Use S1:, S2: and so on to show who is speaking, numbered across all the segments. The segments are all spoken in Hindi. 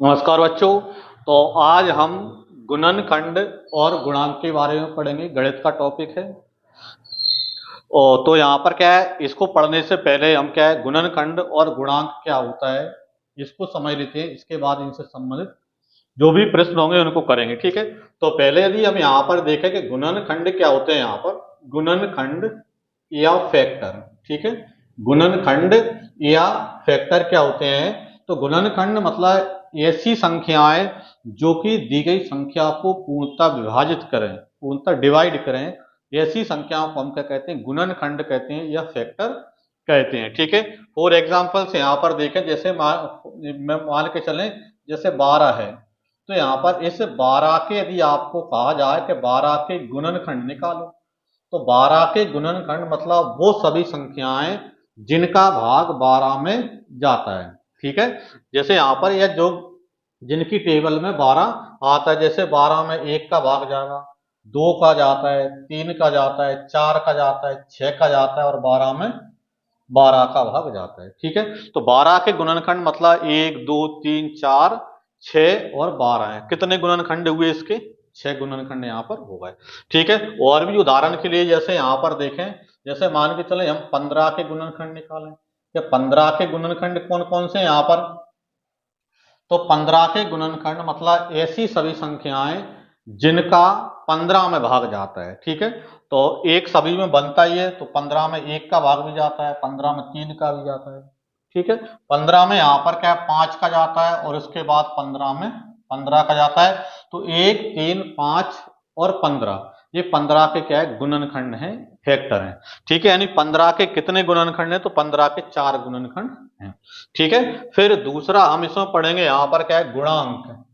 S1: नमस्कार बच्चों। तो आज हम गुणनखंड और गुणांक के बारे में पढ़ेंगे। गणित का टॉपिक है। और तो यहाँ पर क्या है, इसको पढ़ने से पहले हम क्या है, गुणनखंड और गुणांक क्या होता है इसको समझ लेते हैं। इसके बाद इनसे संबंधित जो भी प्रश्न होंगे उनको करेंगे। ठीक है। तो पहले यदि हम यहाँ पर देखें कि गुणनखंड क्या होते हैं, यहाँ पर गुणनखंड या फैक्टर। ठीक है। गुणनखंड या फैक्टर क्या होते हैं? तो गुणनखंड मतलब ऐसी संख्याएं जो कि दी गई संख्या को पूर्णतः विभाजित करें, पूर्णतः डिवाइड करें, ऐसी संख्याओं को हम क्या कहते हैं, गुणनखंड कहते हैं या फैक्टर कहते हैं। ठीक है। फॉर एग्जाम्पल से यहाँ पर देखें, जैसे मान के चलें जैसे 12 है, तो यहाँ पर इस 12 के यदि आपको कहा जाए कि 12 के गुणनखंड निकालो, तो 12 के गुणनखंड मतलब वो सभी संख्याएं जिनका भाग 12 में जाता है। ठीक है। जैसे यहाँ पर यह जो जिनकी टेबल में 12 आता है, जैसे 12 में 1 का भाग जाएगा, 2 का जाता है, 3 का जाता है, 4 का जाता है, 6 का जाता है और 12 में 12 का भाग जाता है। ठीक है। तो 12 के गुणनखंड मतलब 1 2 3 4 6 और 12 है। कितने गुणनखंड हुए इसके? 6 गुणनखंड यहाँ पर हो गए। ठीक है। और भी उदाहरण के लिए जैसे यहाँ पर देखें, जैसे मान के चले हम 15 के गुणनखंड निकालें। या 15 के गुणनखंड कौन कौन से यहाँ पर? तो 15 के गुणनखंड मतलब ऐसी सभी संख्याएं जिनका 15 में भाग जाता है। ठीक है। तो एक सभी में बनता ही है, तो 15 में 1 का भाग भी जाता है, 15 में 3 का भी जाता है। ठीक है। 15 में यहाँ पर क्या है, 5 का जाता है और उसके बाद 15 में 15 का जाता है। तो 1 3 5 और 15, ये 15 के क्या है, गुणनखंड है, फैक्टर है। ठीक है। यानी 15 के कितने गुणनखंड है? तो 15 के 4 गुणनखंड हैं। ठीक है। फिर दूसरा हम इसमें पढ़ेंगे, यहाँ पर क्या है, गुणांक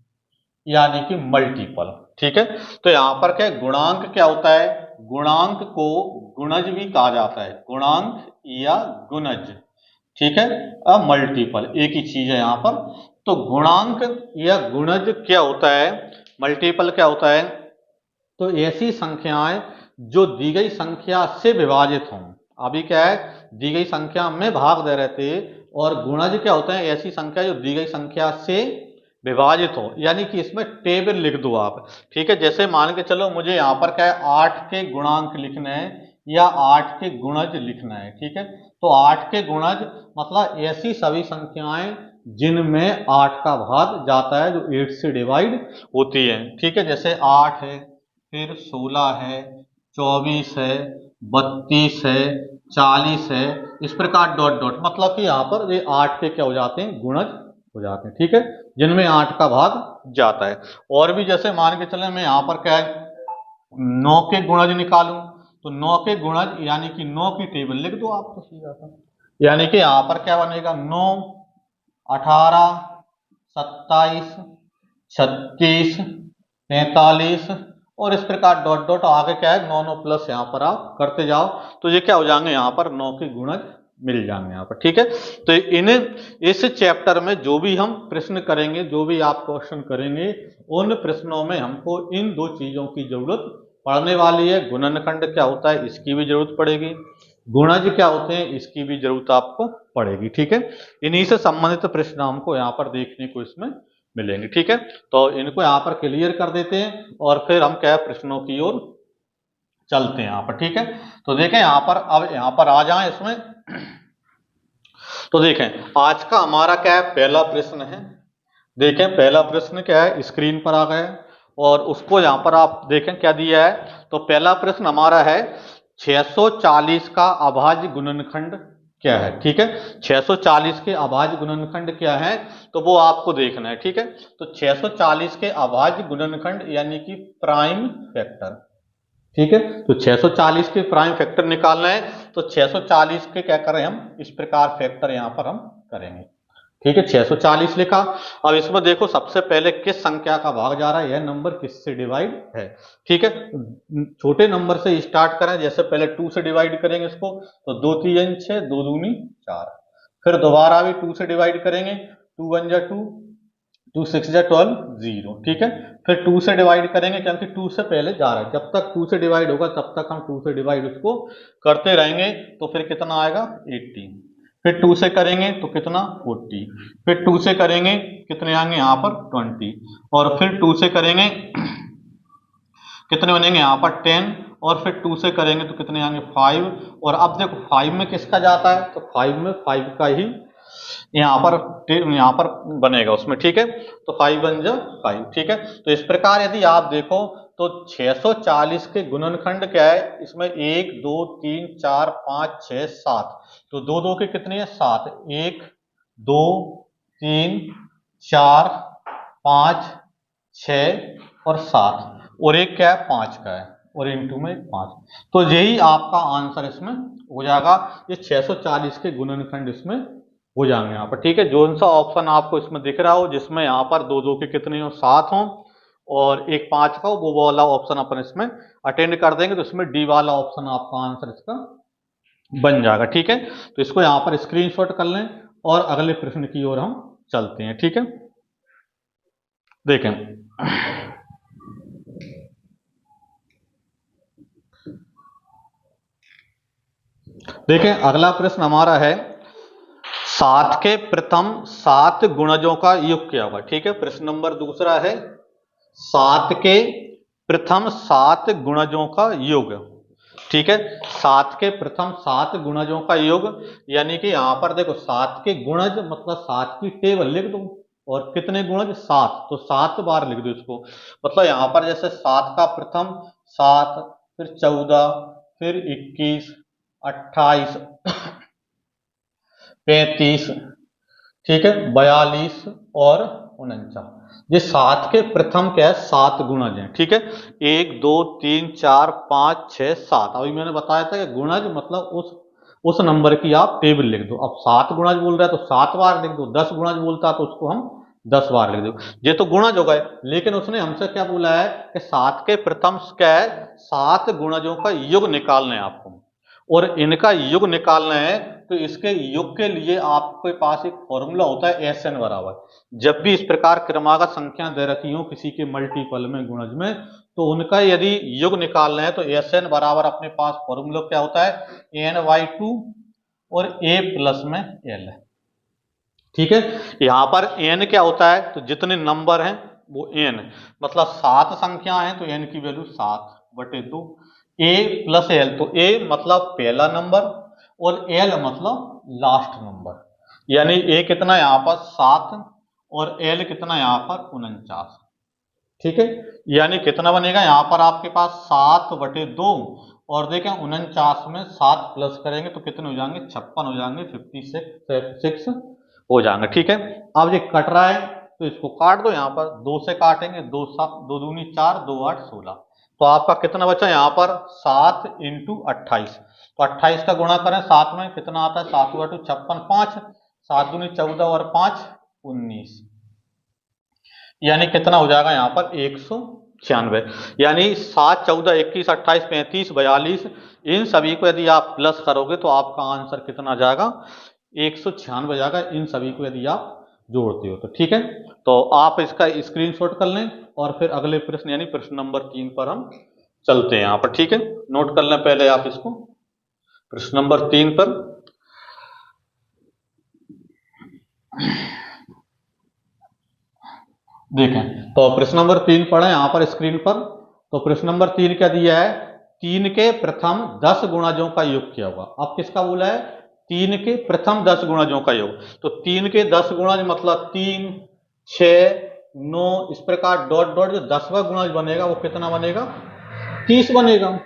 S1: यानी कि मल्टीपल। ठीक है। तो यहाँ पर क्या है, गुणांक क्या होता है? गुणांक को गुणज भी कहा जाता है, गुणांक या गुणज। ठीक है। अब मल्टीपल एक ही चीज है यहाँ पर। तो गुणांक या गुणज क्या होता है, मल्टीपल क्या होता है? तो ऐसी संख्याएं जो दी गई संख्या से विभाजित हों। अभी क्या है, दी गई संख्या में भाग दे रहे थे। और गुणज क्या होता है, ऐसी संख्या जो दी गई संख्या से विभाजित हो, यानी कि इसमें टेबल लिख दो आप। ठीक है। जैसे मान के चलो मुझे यहाँ पर क्या है, 8 के गुणांक लिखना है या 8 के गुणज लिखना है। ठीक है। तो 8 के गुणज मतलब ऐसी सभी संख्याएं जिनमें 8 का भाग जाता है, जो 8 से डिवाइड होती है। ठीक है। जैसे 8 है, फिर 16 है, 24 है, 32 है, 40 है, इस प्रकार डॉट डॉट, मतलब कि यहाँ पर ये 8 के क्या हो जाते हैं, गुणज हो जाते हैं। ठीक है। जिनमें 8 का भाग जाता है। और भी जैसे मान के चले मैं यहाँ पर क्या है, 9 के गुणज निकालूं, तो 9 के गुणज यानी कि 9 की टेबल लिख दो आप, तो सीधा सा। यानी कि यहाँ पर क्या बनेगा, 9 18 27 36 43 और इस प्रकार डॉट डॉट आगे क्या है, 9 9 प्लस यहाँ पर आप करते जाओ, तो ये क्या हो जाएंगे, यहाँ पर 9 के गुणज मिल जाएंगे यहाँ पर। ठीक है। तो इन इस चैप्टर में जो भी हम प्रश्न करेंगे, जो भी आप क्वेश्चन करेंगे, उन प्रश्नों में हमको इन दो चीजों की जरूरत पड़ने वाली है। गुणनखंड क्या होता है इसकी भी जरूरत पड़ेगी, गुणज क्या होते हैं इसकी भी जरूरत आपको पड़ेगी। ठीक है। इन्हीं से संबंधित प्रश्न हमको यहाँ पर देखने को इसमें मिलेंगे। ठीक है। तो इनको यहाँ पर क्लियर कर देते हैं और फिर हम क्या प्रश्नों की ओर चलते हैं यहाँ पर। ठीक है। तो देखें यहाँ पर, अब यहाँ पर आ जाएं इसमें। तो देखें आज का हमारा क्या है, पहला प्रश्न है। देखें पहला प्रश्न क्या है, स्क्रीन पर आ गया और उसको यहाँ पर आप देखें क्या दिया है। तो पहला प्रश्न हमारा है 640 का अभाज्य गुणनखंड क्या है। ठीक है। 640 के अभाज्य गुणनखंड क्या है, तो वो आपको देखना है। ठीक है। तो 640 के अभाज्य गुणनखंड यानी कि प्राइम फैक्टर। ठीक है। तो 640 के प्राइम फैक्टर निकालना है, तो 640 के क्या करें हम, इस प्रकार फैक्टर यहां पर हम करेंगे। ठीक है। 640 लिखा। अब इसमें देखो सबसे पहले किस संख्या का भाग जा रहा है, यह नंबर किससे डिवाइड है। ठीक है। छोटे नंबर से स्टार्ट करें, जैसे पहले 2 से डिवाइड करेंगे इसको, तो 2 3 6, 2 दूनी 4। फिर दोबारा भी 2 से डिवाइड करेंगे, 2 1 2, 2 6 12 0। ठीक है। फिर 2 से डिवाइड करेंगे क्योंकि 2 से पहले जा रहा है, जब तक 2 से डिवाइड होगा तब तक हम 2 से डिवाइड उसको करते रहेंगे, तो फिर कितना आएगा 18। फिर 2 से करेंगे तो कितना 40, फिर 2 से करेंगे कितने आएंगे यहाँ पर 20, और फिर 2 से करेंगे कितने बनेंगे यहाँ पर 10, और फिर 2 से करेंगे तो कितने आएंगे 5। और अब देखो 5 में किसका जाता है, तो 5 में 5 का ही यहाँ पर बनेगा उसमें, ठीक है। तो 5 बन जा 5, ठीक है। तो इस प्रकार यदि आप देखो तो 640 के गुणनखंड क्या है, इसमें 1 2 3 4 5 6 7, तो 2 2 के कितने हैं 7, 1 2 3 4 5 6 और 7, और एक क्या है 5 का है, और इनटू में 5, तो यही आपका आंसर इसमें हो जाएगा। ये 640 के गुणनखंड इसमें हो जाएंगे यहाँ पर, ठीक है। जो सा ऑप्शन आपको इसमें दिख रहा हो जिसमें यहाँ पर 2 2 के कितने हो 7 हो और एक 5 का हो, वो वाला ऑप्शन अपन इसमें अटेंड कर देंगे, तो इसमें डी वाला ऑप्शन आपका आंसर इसका बन जाएगा, ठीक है। तो इसको यहाँ पर स्क्रीनशॉट कर लें और अगले प्रश्न की ओर हम चलते हैं, ठीक है। देखें देखें अगला प्रश्न हमारा है 7 के प्रथम 7 गुणजों का योग क्या होगा, ठीक है। प्रश्न नंबर दूसरा है 7 के प्रथम 7 गुणजों का योग, ठीक है। 7 के प्रथम 7 गुणजों का योग, यानी कि यहां पर देखो 7 के गुणज मतलब 7 की टेबल लिख दो, और कितने गुणज 7, तो 7 बार लिख दो इसको। मतलब यहां पर जैसे 7 का प्रथम 7, फिर 14, फिर 21, 28, 35, ठीक है, 42 और 49। ये 7 के प्रथम क्या है 7 गुणज हैं, ठीक है। 1 2 3 4 5 6 7, अभी मैंने बताया था कि गुणज मतलब उस नंबर की आप टेबल लिख दो। अब 7 गुणज बोल रहा है तो 7 बार लिख दो, 10 गुणज बोलता है तो उसको हम 10 बार लिख दो। ये तो गुणज हो गए, लेकिन उसने हमसे क्या बोला है कि 7 के प्रथम क्या है 7 गुणजों का योग निकालना है आपको, और इनका योग निकालना है। तो इसके योग के लिए आपके पास एक फॉर्मूला होता है एस एन बराबर, जब भी इस प्रकार क्रमागत संख्या दे रखी हो किसी के मल्टीपल में गुणज में, तो उनका यदि योग निकालना है तो एस एन बराबर अपने पास फॉर्मूला क्या होता है n/2 और a प्लस में l है, ठीक है। यहां पर n क्या होता है, तो जितने नंबर हैं वो n, मतलब 7 संख्या है तो n की वैल्यू 7/2, a प्लस l, तो a मतलब पहला नंबर और l मतलब लास्ट नंबर, यानी a कितना यहाँ पर 7 और l कितना यहाँ पर 49, ठीक है। यानी कितना बनेगा यहाँ पर आपके पास 7/2, और देखें 49 में 7 प्लस करेंगे तो कितने हो जाएंगे 56 हो जाएंगे, 56 हो जाएंगे, ठीक है। अब ये कट रहा है तो इसको काट दो, यहाँ पर 2 से काटेंगे, 2 7 2 दूनी 4 2 8 16, तो आपका कितना बचा यहाँ पर 7 × 28, तो 28 का गुणा करें 7 में कितना आता है 7 × 2 56, 5 7 दूनी 14 और 5 19, यानी कितना हो जाएगा यहाँ पर 196, यानी 7 14 21 28 35 42, इन सभी को यदि आप प्लस करोगे तो आपका आंसर कितना जाएगा 196 जाएगा, इन सभी को यदि आप जोड़ते हो तो, ठीक है। तो आप इसका स्क्रीनशॉट कर लें और फिर अगले प्रश्न यानी प्रश्न नंबर 3 पर हम चलते हैं यहाँ पर, ठीक है। नोट कर लें पहले आप इसको, प्रश्न नंबर 3 पर देखें। तो प्रश्न नंबर 3 पढ़े यहाँ पर स्क्रीन पर। तो प्रश्न नंबर 3 क्या दिया है, 3 के प्रथम 10 गुणजों का योग क्या होगा। अब किसका बोला है 3 के प्रथम 10 गुणजों का योग, तो 3 के 10 गुणज मतलब 3 6 9, इस प्रकार डॉट डॉट, जो 10वां गुणज बनेगा वो कितना बनेगा 30 बनेगा।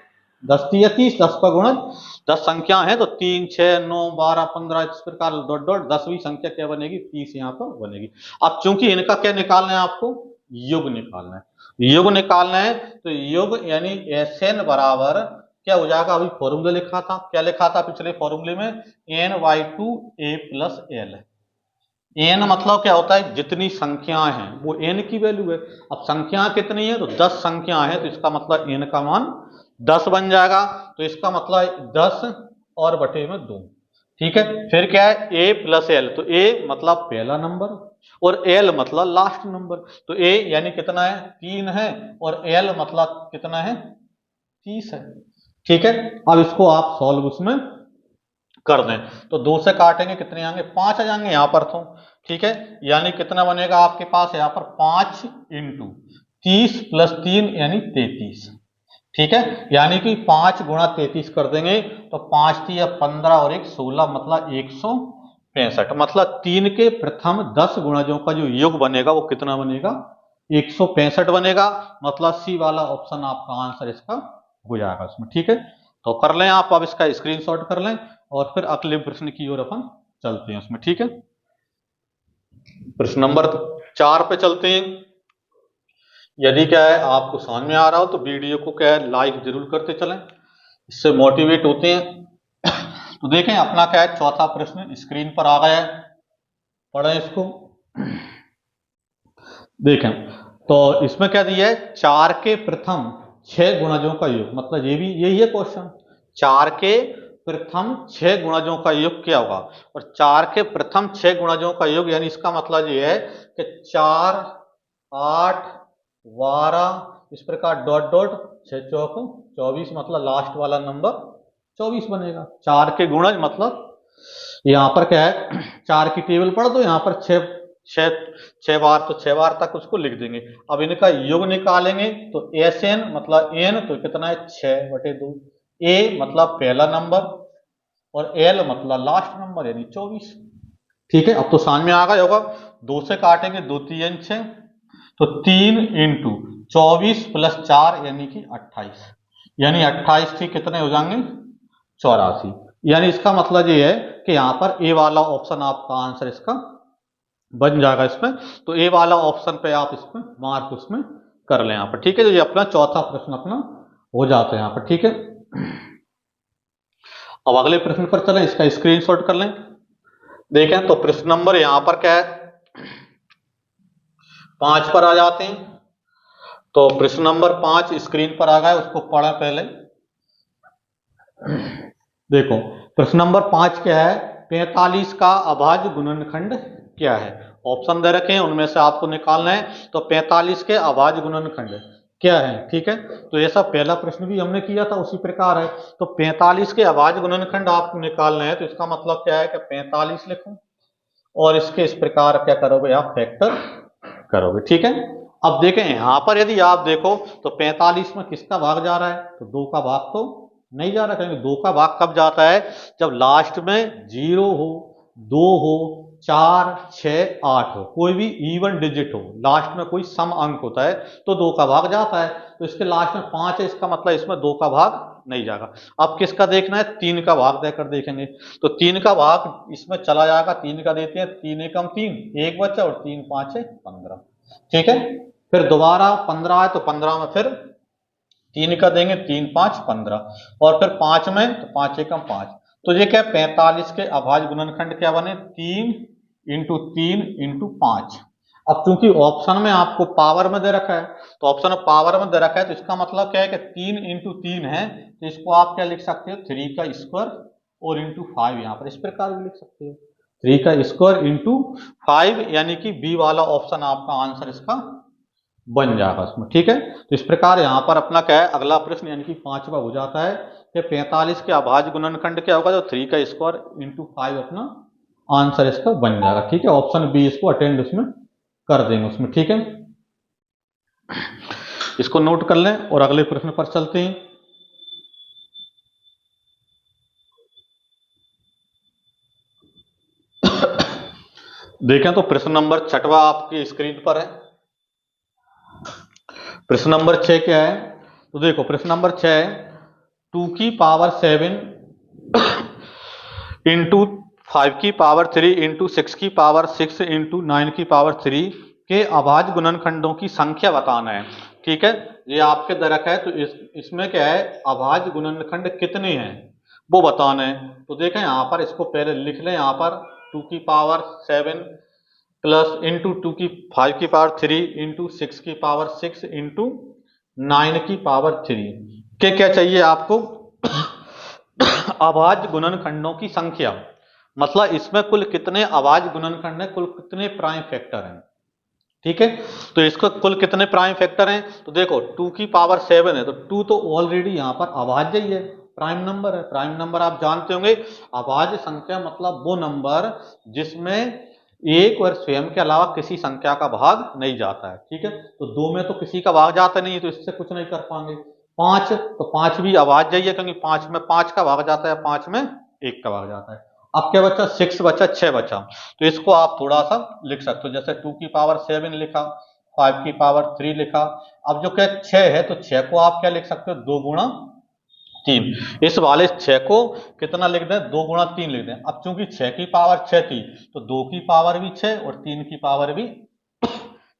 S1: 10 या 30, 10 का गुणज 10 संख्या है तो 3 6 9 12 15, इस प्रकार डॉट डॉट 10वीं संख्या क्या बनेगी 30 यहाँ पर बनेगी। अब चूंकि इनका क्या निकालना है आपको योग निकालना है, योग निकालना है तो योग यानी एस एन बराबर क्या हो जाएगा, अभी फॉर्मूला लिखा था, क्या लिखा था पिछले फॉर्मूले में n/2 a plus l। N मतलब क्या होता है जितनी संख्याएं हैं वो एन की वैल्यू है। अब संख्या कितनी है तो 10 संख्या है, तो इसका मतलब एन का मान 10 बन जाएगा, तो इसका मतलब 10 और बटे में 2, ठीक है। फिर क्या है ए प्लस एल, तो ए मतलब पहला नंबर और एल मतलब लास्ट नंबर, तो ए यानी कितना है 3 है और एल मतलब कितना है 30 है, ठीक है। अब इसको आप सॉल्व उसमें कर दें तो 2 से काटेंगे कितने आएंगे, 5 आ जाएंगे यहाँ पर तो, ठीक है। यानी कितना बनेगा आपके पास यहाँ पर 5 इंटू 30 प्लस 3 यानी 33, ठीक है। यानी कि 5 गुणा 33 कर देंगे तो 5 थी अब 15 और 1 16 मतलब 165, मतलब 3 के प्रथम 10 गुणजों का जो योग बनेगा वो कितना बनेगा, 165 बनेगा। मतलब सी वाला ऑप्शन आपका आंसर इसका हो जाएगा उसमें, ठीक है। तो कर लें आप, अब इसका स्क्रीनशॉट कर लें और फिर अगले प्रश्न की ओर अपन चलते हैं उसमें, ठीक है। प्रश्न नंबर 4 पे चलते हैं। यदि क्या है आपको समझ में आ रहा हो तो वीडियो को क्या है लाइक जरूर करते चलें, इससे मोटिवेट होते हैं। तो देखें अपना क्या है चौथा प्रश्न स्क्रीन पर आ गया है, पढ़ें इसको। देखें तो इसमें क्या दिया है, 4 के प्रथम 6 गुणजों का योग, मतलब ये भी यही है क्वेश्चन, 4 के प्रथम 6 गुणजों का योग क्या होगा। और 4 के प्रथम 6 गुणजों का योग यानी इसका मतलब ये है कि 4 8 12 इस प्रकार डॉट डॉट 6 चौक 24, मतलब लास्ट वाला नंबर 24 बनेगा। 4 के गुणज मतलब यहाँ पर क्या है 4 की टेबल पढ़ दो, यहाँ पर 6 बार तो 6 बार तक उसको लिख देंगे। अब इनका योग निकालेंगे तो एस एन मतलब एन तो कितना है 6/2, ए मतलब पहला नंबर और एल मतलब लास्ट नंबर यानी 24, ठीक है। अब तो समझ में आ गया होगा, 2 से काटेंगे 2 3 6 तो 3 इंटू 24 प्लस 4 यानी कि 28, यानी 28 थी कितने हो जाएंगे 84। यानी इसका मतलब ये है कि यहाँ पर ए वाला ऑप्शन आपका आंसर इसका बन जाएगा इसमें। तो ए वाला ऑप्शन पे आप इसमें मार्क उसमें कर लें यहाँ पर, ठीक है। तो ये अपना चौथा प्रश्न अपना हो जाता है यहाँ पर, ठीक है। अब अगले प्रश्न पर चलें, इसका स्क्रीनशॉट कर लें। देखें तो प्रश्न नंबर यहाँ पर क्या है 5 पर आ जाते हैं। तो प्रश्न नंबर 5 स्क्रीन पर आ गया, उसको पढ़ा पहले। देखो प्रश्न नंबर 5 क्या है, 45 का अभाज्य गुणनखंड क्या है। ऑप्शन दे रखे हैं उनमें से आपको निकालना है। तो 45 के अभाज्य गुणनखंड क्या है, ठीक है। तो ऐसा पहला प्रश्न भी हमने किया था उसी प्रकार है। तो 45 के अभाज्य गुणनखंड आपको निकालना है, तो इसका मतलब क्या है कि 45 लिखो और इसके इस प्रकार क्या करोगे आप फैक्टर करोगे, ठीक है। अब देखें यहां पर यदि आप देखो तो 45 में किसका भाग जा रहा है, तो 2 का भाग तो नहीं जा रहा, क्योंकि 2 का भाग कब जाता है, जब लास्ट में 0 हो 2 हो 4 6 8 हो, कोई भी इवन डिजिट हो, लास्ट में कोई सम अंक होता है तो 2 का भाग जाता है। तो इसके लास्ट में 5 है, इसका मतलब इसमें 2 का भाग नहीं जाएगा। अब किसका देखना है, 3 का भाग देकर देखेंगे। तो 3 का भाग इसमें चला जाएगा, 3 का देते हैं 3 एकम 3 एक बचा और 3 5 15, ठीक है। फिर दोबारा 15 है तो 15 में फिर 3 का देंगे 3 5 15 और फिर 5 में तो 5 एकम 5। तो ये क्या 45 के अभाज्य गुणनखंड क्या बने 3 इंटू 3 इंटू 5। अब चूंकि ऑप्शन में आपको पावर में दे रखा है, तो ऑप्शन में पावर में दे रखा है तो इसका मतलब क्या है कि 3 इंटू 3 है, तो इसको आप क्या लिख सकते हो 3 का स्क्वायर और इंटू 5, यहाँ पर इस प्रकार भी लिख सकते हो 3 का स्क्वायर इंटू 5, यानी कि बी वाला ऑप्शन आपका आंसर इसका बन जाएगा उसमें, ठीक है। तो इस प्रकार यहाँ पर अपना क्या है अगला प्रश्न यानी कि 5वां हो जाता है कि 45 के अभाज्य गुणनखंड क्या होगा, तो 3 का स्क्वायर इंटू 5 अपना आंसर इसका बन जाएगा, ठीक है। ऑप्शन बी इसको अटेंड उसमें कर देंगे उसमें, ठीक है। इसको नोट कर लें और अगले प्रश्न पर चलते हैं। देखें तो प्रश्न नंबर 6वां आपकी स्क्रीन पर है। प्रश्न नंबर 6 क्या है, तो देखो प्रश्न नंबर 6 है 2 की पावर 7 इंटू 5 की पावर 3 इंटू 6 की पावर 6 इंटू 9 की पावर 3 के अभाज्य गुणनखंडों की संख्या बताना है, ठीक है। ये आपके दरक है, तो इसमें क्या है अभाज्य गुणनखंड कितने हैं वो बताना है। तो देखें यहाँ पर इसको पहले लिख लें, यहाँ पर 2 की पावर 7 प्लस इंटू 2 की 5 की पावर 3 इंटू 6 की पावर 6 इंटू 9 की पावर 3 के क्या चाहिए आपको अभाज्य गुणनखंडों की संख्या, मतलब इसमें कुल कितने अभाज्य गुणनखंड हैं, कुल कितने प्राइम फैक्टर हैं, ठीक है। तो इसको कुल कितने प्राइम फैक्टर हैं, तो देखो 2 की पावर 7 है तो 2 तो ऑलरेडी यहां पर अभाज्य ही है, प्राइम नंबर है। प्राइम नंबर आप जानते होंगे, अभाज्य संख्या मतलब वो नंबर जिसमें एक और स्वयं के अलावा किसी संख्या का भाग नहीं जाता है। ठीक है, तो 2 में तो किसी का भाग जाता नहीं है, तो इससे कुछ नहीं कर पाएंगे। 5, तो 5 भी अभाज्य ही है, क्योंकि 5 में 5 का भाग जाता है, 5 में 1 का भाग जाता है। अब क्या बचा, 6 बचा, 6 बचा। तो इसको आप थोड़ा सा लिख सकते हो, जैसे 2 की पावर 7 लिखा, 5 की पावर 3 लिखा। अब जो क्या 6 है, तो 6 को आप क्या लिख सकते हो, 2 गुणा 3। इस वाले 6 को कितना लिख दें, 2 गुणा 3 लिख दें। अब चूंकि 6 की पावर 6 थी, तो 2 की पावर भी 6 और 3 की पावर भी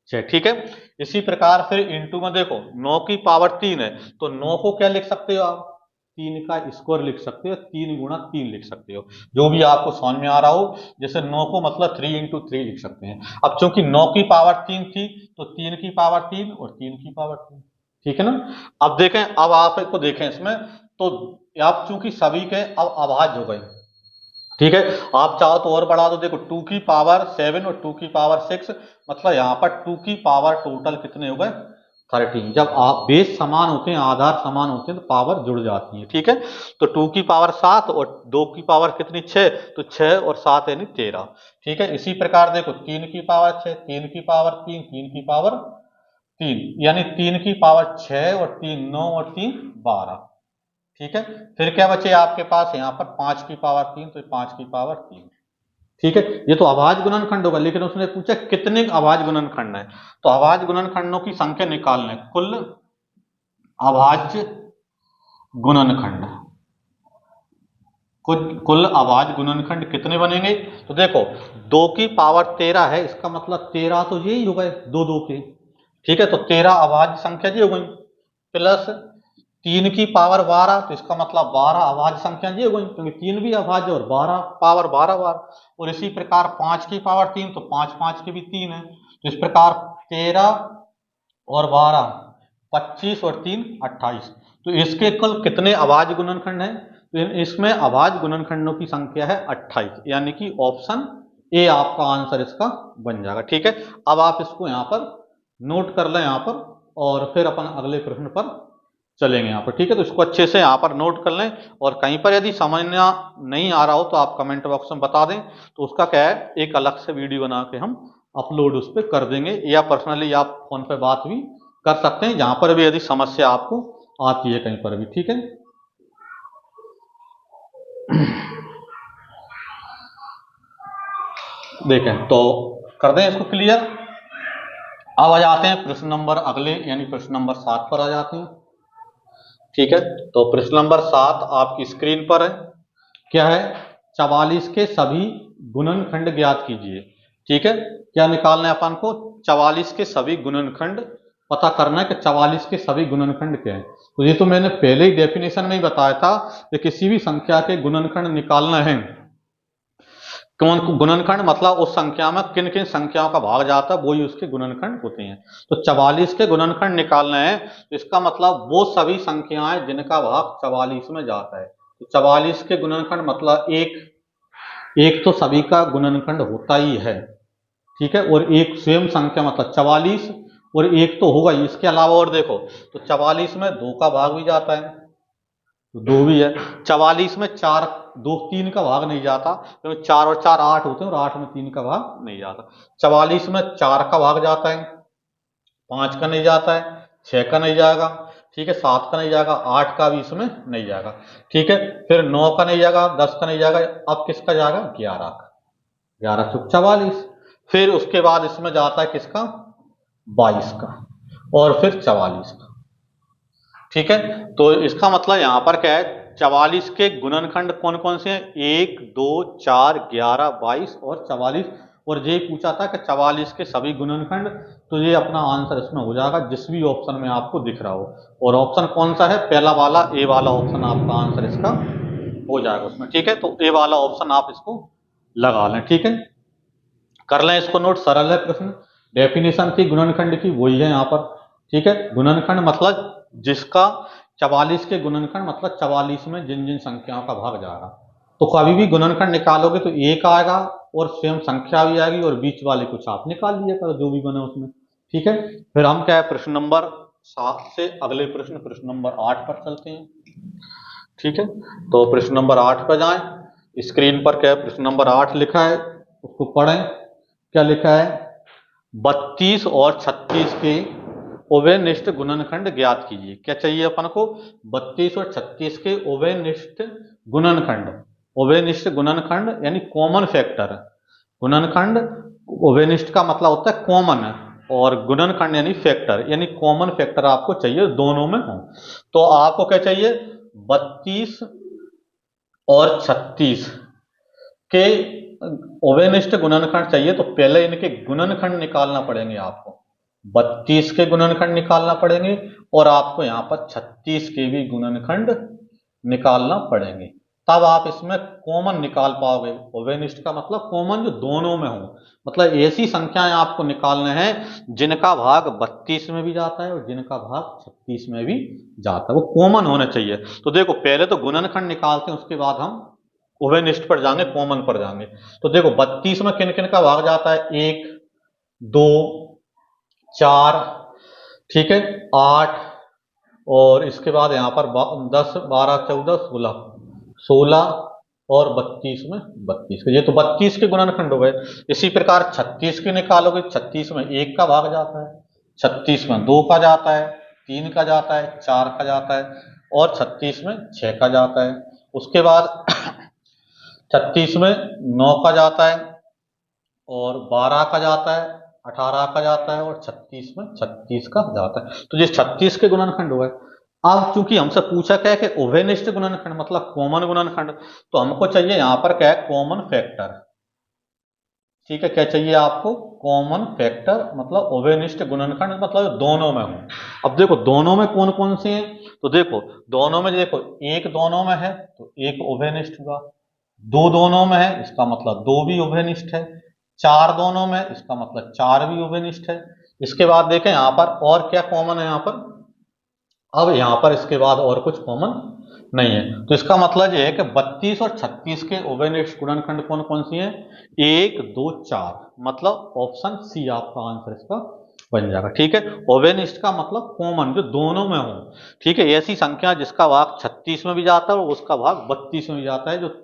S1: 6। ठीक है, इसी प्रकार फिर इंटू में देखो 9 की पावर 3 है, तो 9 को क्या लिख सकते हो आप, 3 का स्क्वायर लिख सकते हो, 3 गुणा 3 लिख सकते हो, जो भी आपको समझ में आ रहा हो। जैसे 9 को मतलब 3 इंटू 3 लिख सकते हैं। अब चूंकि 9 की पावर 3 थी, तो 3 की पावर 3 और 3 की पावर 3। ठीक है ना। अब देखें, अब आप इसको देखें इसमें, तो आप चूंकि सभी के अब अभाज्य हो गए। ठीक है, आप चाहो तो और बढ़ा दो, देखो 2 की पावर 7 और 2 की पावर 6, मतलब यहां पर 2 की पावर टोटल कितने हो गए, 13। जब आप बेस समान होते हैं, आधार समान होते हैं, तो पावर जुड़ जाती है। ठीक है, तो 2 की पावर 7 और 2 की पावर कितनी, 6, तो 6 और 7 यानी 13। ठीक है, इसी प्रकार देखो 3 की पावर 6, 3 की पावर 3, 3 की पावर 3, यानी 3 की पावर 6 और 3 9 और 3 12। ठीक है, फिर क्या बचे आपके पास यहाँ पर 5 की पावर 3, तो 5 की पावर 3। ठीक है, ये तो अभाज्य गुणनखंड होगा, लेकिन उसने पूछा कितने अभाज्य गुणनखंड है। तो अभाज्य गुणनखंडों की संख्या निकालने, कुल अभाज्य गुणनखंड, कुल अभाज्य गुणनखंड कितने बनेंगे। तो देखो 2 की पावर 13 है, इसका मतलब 13 तो यही हो गए, 2 2 के। ठीक है, तो 13 अभाज्य संख्या जी हो गई, प्लस 3 की पावर 12, तो इसका मतलब 12 अभाज्य संख्या जी हो गई, क्योंकि 3 भी अभाज्य और 12 पावर 12 बार। और इसी प्रकार 5 की पावर 3, तो 5 5 के भी 3 है, तो इस प्रकार 13 और 12 25 और 3 28। तो इसके कुल कितने अभाज्य गुणनखंड हैं, तो इसमें अभाज्य गुणनखंडों की संख्या है 28, यानी कि ऑप्शन ए आपका आंसर इसका बन जाएगा। ठीक है, अब आप इसको यहाँ पर नोट कर लें यहाँ पर, और फिर अपन अगले प्रश्न पर चलेंगे यहाँ पर। ठीक है, तो इसको अच्छे से यहाँ पर नोट कर लें, और कहीं पर यदि समझना नहीं आ रहा हो तो आप कमेंट बॉक्स में बता दें, तो उसका क्या है, एक अलग से वीडियो बना के हम अपलोड उस पर कर देंगे, या पर्सनली आप फोन पे बात भी कर सकते हैं, जहां पर भी यदि समस्या आपको आती है कहीं पर भी। ठीक है, देखें तो कर दें इसको क्लियर। अब आ जाते हैं प्रश्न नंबर अगले, यानी प्रश्न नंबर 7 पर आ जाते हैं। ठीक है, तो प्रश्न नंबर 7 आपकी स्क्रीन पर है। क्या है, 44 के सभी गुणनखंड ज्ञात कीजिए। ठीक है, क्या निकालना है अपन को, 44 के सभी गुणनखंड पता करना है कि 44 के सभी गुणनखंड क्या है। तो ये तो मैंने पहले ही डेफिनेशन में ही बताया था कि किसी भी संख्या के गुणनखंड निकालना है। कौन गुणनखंड मतलब उस संख्या में किन किन संख्याओं का भाग जाता है, वही उसके गुणनखंड होते हैं। तो 44 के गुणनखंड निकालना है, तो इसका मतलब वो सभी संख्याएं जिनका भाग 44 में जाता है। तो 44 के गुणनखंड मतलब एक तो सभी का गुणनखंड होता ही है। ठीक है, और एक स्वयं संख्या मतलब 44, और एक तो होगा ही, इसके अलावा और देखो, तो 44 में 2 का भाग भी जाता है, तो 2 भी है। 44 में 4, 2 3 का भाग नहीं जाता, क्योंकि 4 और 4 8 होते हैं, और 8 में 3 का भाग नहीं जाता। 44 में 4 का भाग जाता है, 5 का नहीं जाता है, 6 का नहीं जाएगा, ठीक है, 7 का नहीं जाएगा, 8 का भी इसमें नहीं जाएगा। ठीक है, फिर 9 का नहीं जाएगा, 10 का नहीं जाएगा, अब किसका जाएगा, 11 का, 11 चौक 44। फिर उसके बाद इसमें जाता है किसका, 22 का, और फिर 44 का। ठीक है, तो इसका मतलब यहां पर क्या है, 44 के गुणनखंड कौन कौन से हैं, 1 2 4 11 22 और 44। और ये पूछा था कि 44 के सभी गुणनखंड, तो ये अपना आंसर इसमें हो जाएगा जिस भी ऑप्शन में आपको दिख रहा हो। और ऑप्शन कौन सा है, पहला वाला ए वाला ऑप्शन आपका आंसर इसका हो जाएगा उसमें। ठीक है, तो ए वाला ऑप्शन आप इसको लगा लें। ठीक है, कर लें इसको नोट, सरल है प्रश्न, डेफिनेशन थी गुणनखंड की वही है यहाँ पर। ठीक है, गुणनखंड मतलब जिसका 44 के गुणनखंड मतलब 44 में जिन जिन संख्याओं का भाग जाएगा। तो कभी भी गुणनखंड निकालोगे तो एक आएगा, और स्वयं संख्या भी आएगी, और बीच वाले कुछ आप निकाल लिया करो जो भी बने उसमें। ठीक है, फिर हम क्या है, प्रश्न नंबर 7 से अगले प्रश्न, प्रश्न नंबर 8 पर चलते हैं। ठीक है, तो प्रश्न नंबर 8 पर जाएं। स्क्रीन पर क्या है, प्रश्न नंबर 8 लिखा है, उसको पढ़ें। क्या लिखा है, 32 और 36 के उभयनिष्ठ गुणनखंड ज्ञात कीजिए। क्या चाहिए अपन को, 32 और 36 के उभयनिष्ठ गुणनखंड। उभयनिष्ठ गुणनखंड यानी कॉमन फैक्टर। गुणनखंड, उभयनिष्ठ का मतलब होता है कॉमन, और गुणनखंड यानी फैक्टर, यानी कॉमन फैक्टर आपको चाहिए दोनों में हो। तो आपको क्या चाहिए, 32 और 36 के उभयनिष्ठ गुणनखंड चाहिए, तो पहले इनके गुणनखंड निकालना पड़ेंगे आपको। 32 के गुणनखंड निकालना पड़ेंगे और आपको यहां पर 36 के भी गुणनखंड निकालना पड़ेंगे, तब आप इसमें कॉमन निकाल पाओगे। उभयनिष्ठ का मतलब कॉमन, जो दोनों में हो, मतलब ऐसी संख्याएं आपको निकालने हैं जिनका भाग 32 में भी जाता है और जिनका भाग 36 में भी जाता है, वो कॉमन होने चाहिए। तो देखो पहले तो गुणनखंड निकालते हैं, उसके बाद हम उभयनिष्ठ पर जाएंगे, कॉमन पर जाएंगे। तो देखो 32 में किन किन का भाग जाता है, 1, 2, 4, ठीक है, 8, और इसके बाद यहां पर 10, 12, 14, 16, 16 और 32 में 32 के, ये तो 32 के गुणनखंड हो गए। इसी प्रकार 36 के निकालोगे, 36 में 1 का भाग जाता है, 36 में 2 का जाता है, 3 का जाता है, 4 का जाता है, और 36 में 6 का जाता है। उसके बाद 36 में 9 का जाता है, और 12 का जाता है, 18 का जाता है, और 36 में 36 का जाता है। तो ये 36 के गुणनखंड हो गए। अब चूंकि हमसे पूछा क्या है कि उभयनिष्ठ गुणनखंड मतलब कॉमन गुणनखंड, तो हमको चाहिए यहां पर क्या है, कॉमन फैक्टर। ठीक है, क्या चाहिए आपको, कॉमन फैक्टर, मतलब उभयनिष्ठ गुणनखंड मतलब दोनों में हो। अब देखो दोनों में कौन कौन से हैं, तो देखो दोनों में, देखो एक दोनों में है तो एक उभयनिष्ठ हुआ, दो दोनों में है इसका मतलब दो भी उभयनिष्ठ है, चार दोनों में इसका मतलब चार भी उभयनिष्ठ है। इसके बाद देखें यहां पर और क्या कॉमन है यहां पर, अब यहां पर इसके बाद और कुछ कॉमन नहीं है, तो इसका मतलब यह है कि 32 और 36 के उभयनिष्ठ गुणनखंड कौन कौन सी हैं, 1, 2, 4, मतलब ऑप्शन सी आपका आंसर इसका बन जाएगा। ठीक है, उभयनिष्ठ का मतलब कॉमन, जो दोनों में हो। ठीक है, ऐसी संख्या जिसका भाग 36 में भी जाता है और उसका भाग 32 में भी जाता है, जो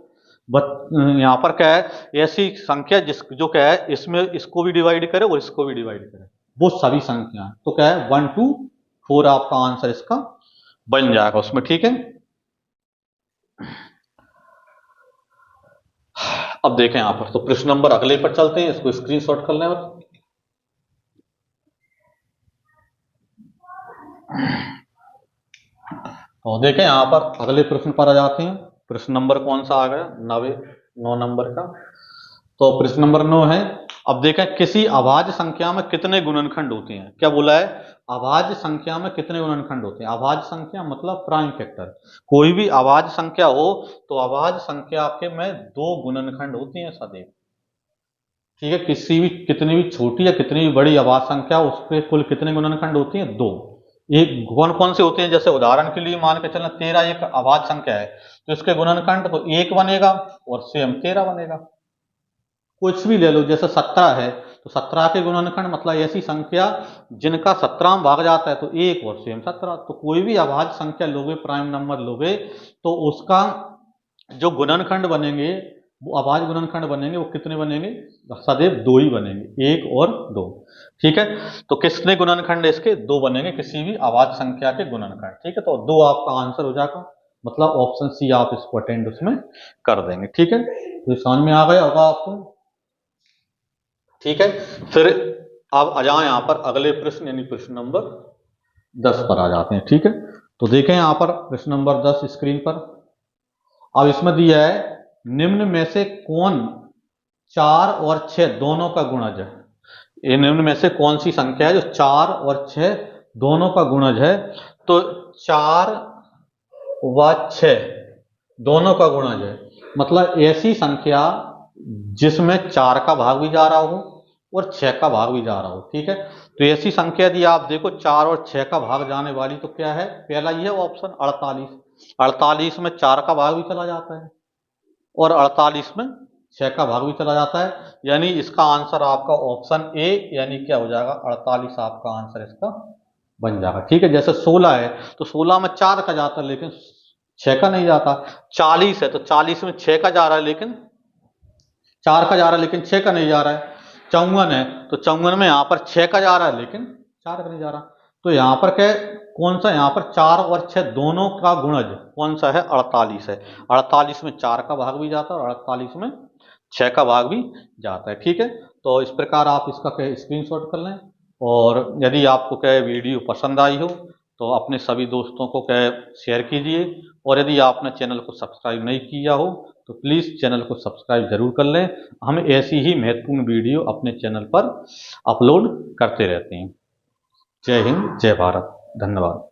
S1: यहाँ पर क्या है, ऐसी संख्या जिस जो क्या है, इसमें इसको भी डिवाइड करे और इसको भी डिवाइड करे, वो सभी संख्या, तो क्या है 1, 2, 4 आपका आंसर इसका बन जाएगा उसमें। ठीक है, अब देखें यहां पर, तो प्रश्न नंबर अगले पर चलते हैं, इसको स्क्रीनशॉट कर लें। और तो देखें यहां पर अगले प्रश्न पर आ जाते हैं। प्रश्न नंबर कौन सा आ गया, 9 नंबर का। तो प्रश्न नंबर 9 है, अब देखें किसी अभाज्य संख्या में कितने गुणनखंड होते हैं। क्या बोला है, अभाज्य संख्या में कितने गुणनखंड होते हैं। अभाज्य संख्या मतलब प्राइम फैक्टर, कोई भी अभाज्य संख्या हो तो अभाज्य संख्या के में दो गुणनखंड होते हैं सदैव। ठीक है, किसी भी, कितनी भी छोटी या कितनी भी बड़ी अभाज्य संख्या, उसके कुल कितने गुणनखंड होते हैं, दो। एक कौन कौन से होते हैं, जैसे उदाहरण के लिए मान के चलना 13 एक अभाज्य संख्या है, तो इसके गुणनखंड तो 1 बनेगा और सेम 13 बनेगा। कुछ भी ले लो, जैसे 17 है तो 17 के गुणनखंड मतलब ऐसी संख्या जिनका 17 में भाग जाता है, तो 1 और सेम 17। तो कोई भी अभाज्य संख्या लोगे, प्राइम नंबर लोगे, तो उसका जो गुणनखंड बनेंगे, वो अभाज्य गुणनखंड बनेंगे, वो कितने बनेंगे, सदैव दो ही बनेंगे, 1 और 2। ठीक है, तो कितने गुणनखंड इसके, दो बनेंगे किसी भी अभाज्य संख्या के गुणनखंड। ठीक है, तो दो आपका आंसर हो जाएगा, मतलब ऑप्शन सी आप इसको अटेंड उसमें कर देंगे। ठीक है, तो समझ में आ गया होगा आपको। ठीक है, फिर अब आ जाए यहां पर अगले प्रश्न, यानी प्रश्न नंबर 10 पर आ जाते हैं। ठीक है, तो देखें यहां पर प्रश्न नंबर 10 स्क्रीन पर। अब इसमें दिया है, निम्न में से कौन 4 और 6 दोनों का गुणज है। ये निम्न में से कौन सी संख्या है जो 4 और 6 दोनों का गुणज है। तो 4 व 6 दोनों का गुणज है, मतलब ऐसी संख्या जिसमें 4 का भाग भी जा रहा हो और 6 का भाग भी जा रहा हो। ठीक है, तो ऐसी संख्या दी आप देखो 4 और 6 का भाग जाने वाली, तो क्या है, पहला ये ऑप्शन 48। 48 में 4 का भाग भी चला जाता है और 48 में 6 का भाग भी चला जाता है, यानी इसका आंसर आपका ऑप्शन ए, यानी क्या हो जाएगा, 48 आपका आंसर इसका बन जाएगा। ठीक है, जैसे 16 है तो 16 में 4 का जाता है लेकिन 6 का नहीं जाता। 40 है तो 40 में 6 का जा रहा है, लेकिन 4 का जा रहा है, लेकिन 6 का नहीं जा रहा है। 54 है तो 54 में यहाँ पर 6 का जा रहा है, लेकिन 4 का नहीं जा रहा। तो यहाँ पर क्या, कौन सा, यहाँ पर 4 और 6 दोनों का गुणज कौन सा है, 48 है। 48 में 4 का भाग भी जाता है और 48 में 6 का भाग भी जाता है। ठीक है, तो इस प्रकार आप इसका क्या स्क्रीनशॉट कर लें, और यदि आपको क्या वीडियो पसंद आई हो तो अपने सभी दोस्तों को क्या शेयर कीजिए, और यदि आपने चैनल को सब्सक्राइब नहीं किया हो तो प्लीज़ चैनल को सब्सक्राइब जरूर कर लें। हम ऐसी ही महत्वपूर्ण वीडियो अपने चैनल पर अपलोड करते रहते हैं। जय हिंद, जय भारत, धन्यवाद।